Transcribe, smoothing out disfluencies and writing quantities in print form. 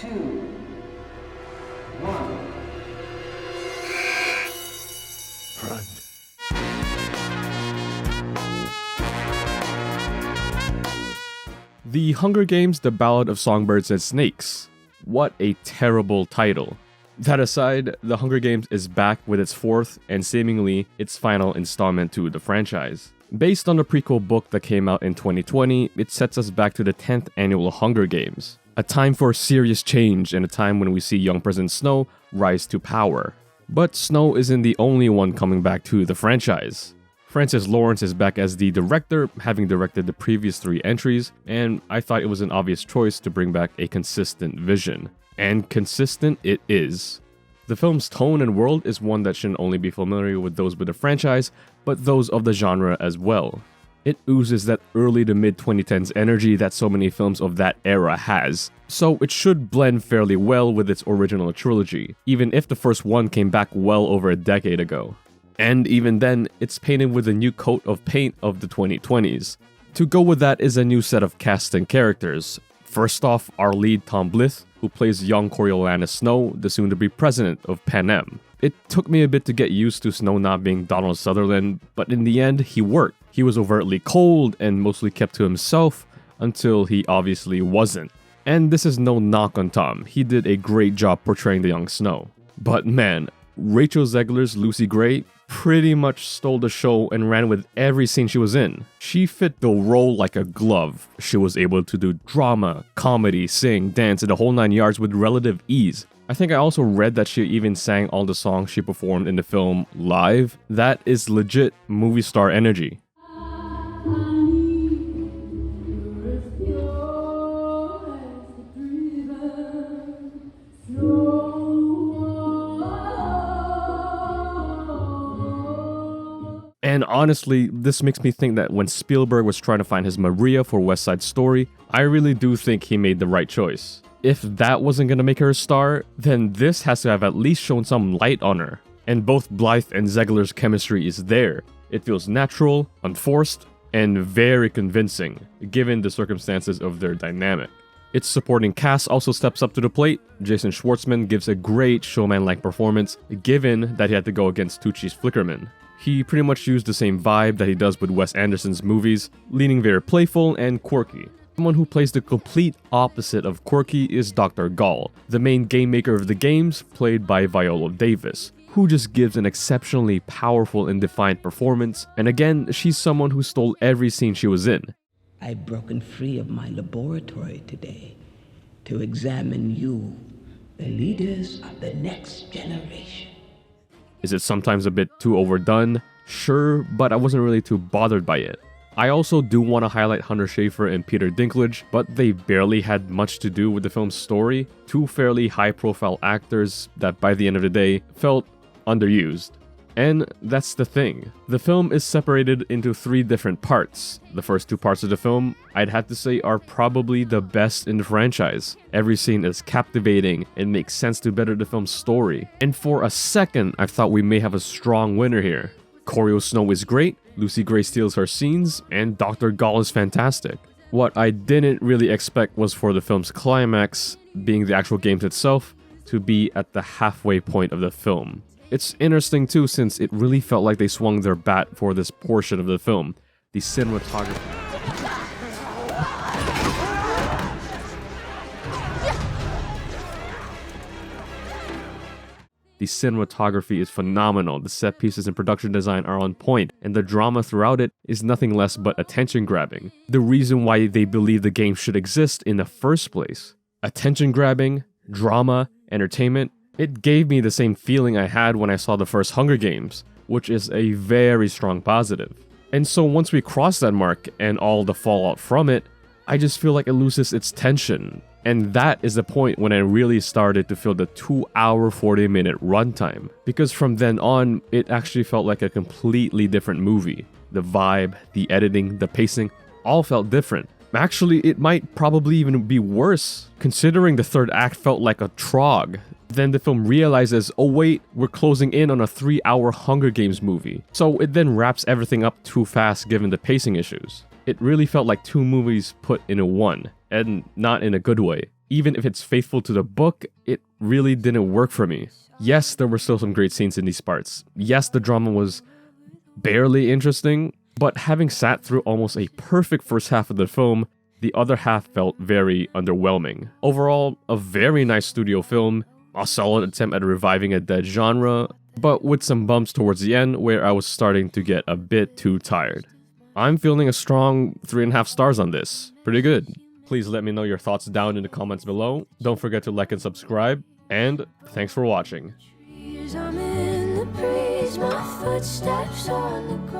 2, 1. Run. The Hunger Games: The Ballad of Songbirds and Snakes. What a terrible title. That aside, The Hunger Games is back with its fourth and seemingly its final installment to the franchise. Based on the prequel book that came out in 2020, it sets us back to the 10th annual Hunger Games, a time for serious change and a time when we see young President Snow rise to power. But Snow isn't the only one coming back to the franchise. Francis Lawrence is back as the director, having directed the previous 3 entries, and I thought it was an obvious choice to bring back a consistent vision. And consistent it is. The film's tone and world is one that shouldn't only be familiar with those with the franchise, but those of the genre as well. It oozes that early to mid-2010s energy that so many films of that era has, so it should blend fairly well with its original trilogy, even if the first one came back well over a decade ago. And even then, it's painted with a new coat of paint of the 2020s. To go with that is a new set of cast and characters. First off, our lead Tom Blyth, who plays young Coriolanus Snow, the soon-to-be president of Panem. It took me a bit to get used to Snow not being Donald Sutherland, but in the end, he worked. He was overtly cold and mostly kept to himself, until he obviously wasn't. And this is no knock on Tom, he did a great job portraying the young Snow. But man, Rachel Zegler's Lucy Gray pretty much stole the show and ran with every scene she was in. She fit the role like a glove. She was able to do drama, comedy, sing, dance, and the whole 9 yards with relative ease. I think I also read that she even sang all the songs she performed in the film live. That is legit movie star energy. And honestly, this makes me think that when Spielberg was trying to find his Maria for West Side Story, I really do think he made the right choice. If that wasn't gonna make her a star, then this has to have at least shown some light on her. And both Blythe and Zegler's chemistry is there. It feels natural, unforced, and very convincing, given the circumstances of their dynamic. Its supporting cast also steps up to the plate. Jason Schwartzman gives a great showman-like performance, given that he had to go against Tucci's Flickerman. He pretty much used the same vibe that he does with Wes Anderson's movies, leaning very playful and quirky. Someone who plays the complete opposite of quirky is Dr. Gall, the main game maker of the games, played by Viola Davis, who just gives an exceptionally powerful and defiant performance, and again, she's someone who stole every scene she was in. I've broken free of my laboratory today to examine you, the leaders of the next generation. Is it sometimes a bit too overdone? Sure, but I wasn't really too bothered by it. I also do want to highlight Hunter Schafer and Peter Dinklage, but they barely had much to do with the film's story. 2 fairly high-profile actors that by the end of the day felt underused. And that's the thing. The film is separated into 3 different parts. The first 2 parts of the film, I'd have to say, are probably the best in the franchise. Every scene is captivating and makes sense to better the film's story. And for a second, I thought we may have a strong winner here. Choreo Snow is great, Lucy Gray steals her scenes, and Dr. Gall is fantastic. What I didn't really expect was for the film's climax, being the actual games itself, to be at the halfway point of the film. It's interesting too, since it really felt like they swung their bat for this portion of the film. The cinematography. The cinematography is phenomenal, the set pieces and production design are on point, and the drama throughout it is nothing less but attention-grabbing. The reason why they believe the game should exist in the first place. Attention-grabbing, drama, entertainment. It gave me the same feeling I had when I saw the first Hunger Games, which is a very strong positive. And so once we cross that mark and all the fallout from it, I just feel like it loses its tension. And that is the point when I really started to feel the 2-hour 40-minute runtime. Because from then on, it actually felt like a completely different movie. The vibe, the editing, the pacing, all felt different. Actually, it might probably even be worse, considering the third act felt like a trog. Then the film realizes, oh wait, we're closing in on a 3-hour Hunger Games movie. So it then wraps everything up too fast given the pacing issues. It really felt like 2 movies put into one, and not in a good way. even if it's faithful to the book, it really didn't work for me. Yes, there were still some great scenes in these parts. Yes, the drama was barely interesting, but having sat through almost a perfect first half of the film, the other half felt very underwhelming. Overall, a very nice studio film, a solid attempt at reviving a dead genre, but with some bumps towards the end where I was starting to get a bit too tired. I'm feeling a strong 3.5 stars on this. Pretty good. Please let me know your thoughts down in the comments below. Don't forget to like and subscribe, and thanks for watching. I'm in the breeze, my footsteps on the ground.